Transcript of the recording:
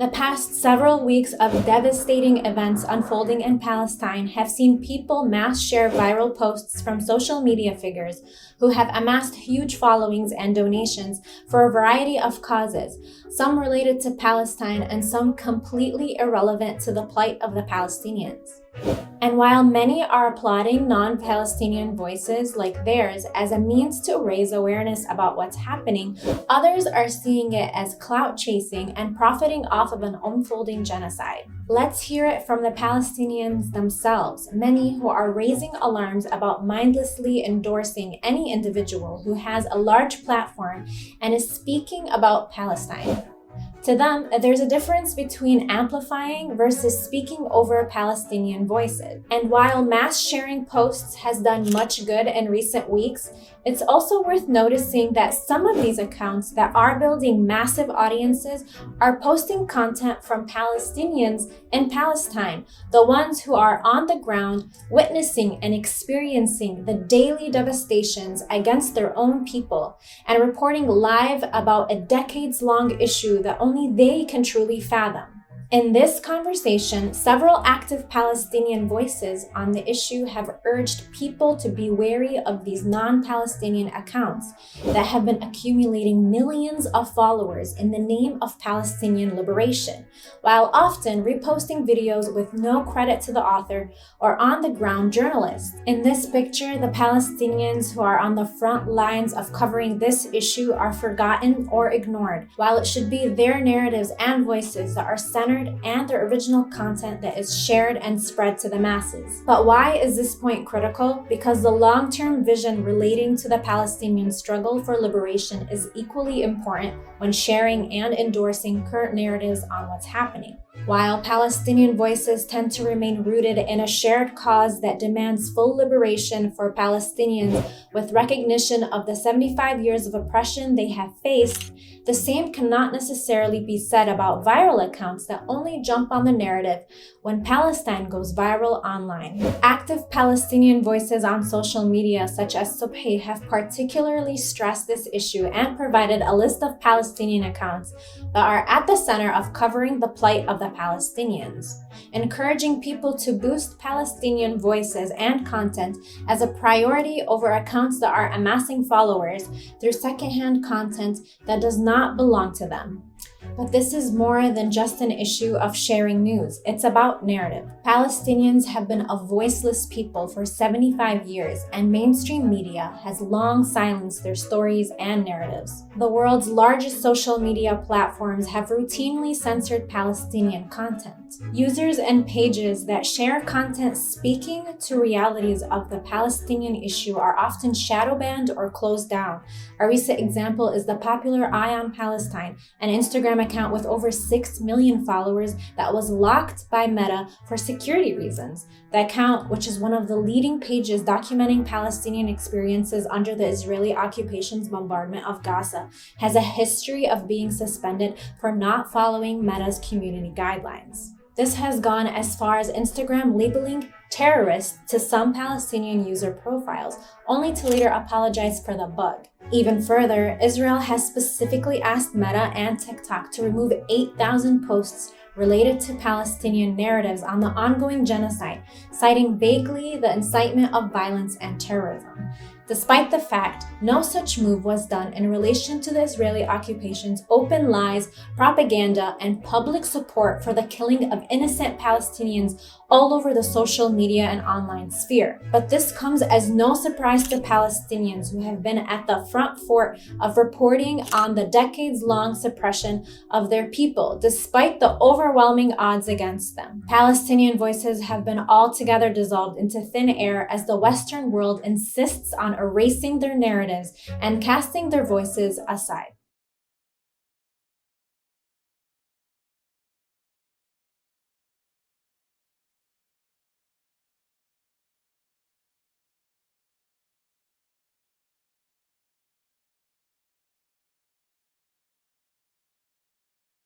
The past several weeks of devastating events unfolding in Palestine have seen people mass share viral posts from social media figures who have amassed huge followings and donations for a variety of causes, some related to Palestine and some completely irrelevant to the plight of the Palestinians. And while many are applauding non-Palestinian voices like theirs as a means to raise awareness about what's happening, others are seeing it as clout chasing and profiting off of an unfolding genocide. Let's hear it from the Palestinians themselves, many who are raising alarms about mindlessly endorsing any individual who has a large platform and is speaking about Palestine. To them, there's a difference between amplifying versus speaking over Palestinian voices. And while mass sharing posts has done much good in recent weeks, it's also worth noticing that some of these accounts that are building massive audiences are posting content from Palestinians in Palestine, the ones who are on the ground witnessing and experiencing the daily devastations against their own people and reporting live about a decades-long issue that only they can truly fathom. In this conversation, several active Palestinian voices on the issue have urged people to be wary of these non-Palestinian accounts that have been accumulating millions of followers in the name of Palestinian liberation, while often reposting videos with no credit to the author or on-the-ground journalists. In this picture, the Palestinians who are on the front lines of covering this issue are forgotten or ignored, while it should be their narratives and voices that are centered and the original content that is shared and spread to the masses. But why is this point critical? Because the long-term vision relating to the Palestinian struggle for liberation is equally important when sharing and endorsing current narratives on what's happening. While Palestinian voices tend to remain rooted in a shared cause that demands full liberation for Palestinians with recognition of the 75 years of oppression they have faced, the same cannot necessarily be said about viral accounts that only jump on the narrative when Palestine goes viral online. Active Palestinian voices on social media such as Subhi have particularly stressed this issue and provided a list of Palestinian accounts that are at the center of covering the plight of the Palestinians, encouraging people to boost Palestinian voices and content as a priority over accounts that are amassing followers through secondhand content that does not belong to them. But this is more than just an issue of sharing news. It's about narrative. Palestinians have been a voiceless people for 75 years, and mainstream media has long silenced their stories and narratives. The world's largest social media platforms have routinely censored Palestinian content. Users and pages that share content speaking to realities of the Palestinian issue are often shadow banned or closed down. A recent example is the popular Eye on Palestine, an Instagram account with over 6 million followers that was locked by Meta for security reasons. The account, which is one of the leading pages documenting Palestinian experiences under the Israeli occupation's bombardment of Gaza, has a history of being suspended for not following Meta's community guidelines. This has gone as far as Instagram labeling terrorists to some Palestinian user profiles, only to later apologize for the bug. Even further, Israel has specifically asked Meta and TikTok to remove 8,000 posts related to Palestinian narratives on the ongoing genocide, citing vaguely the incitement of violence and terrorism. Despite the fact no such move was done in relation to the Israeli occupation's open lies, propaganda, and public support for the killing of innocent Palestinians all over the social media and online sphere. But this comes as no surprise to Palestinians who have been at the front fort of reporting on the decades-long suppression of their people, despite the overwhelming odds against them. Palestinian voices have been altogether dissolved into thin air as the Western world insists on erasing their narratives and casting their voices aside.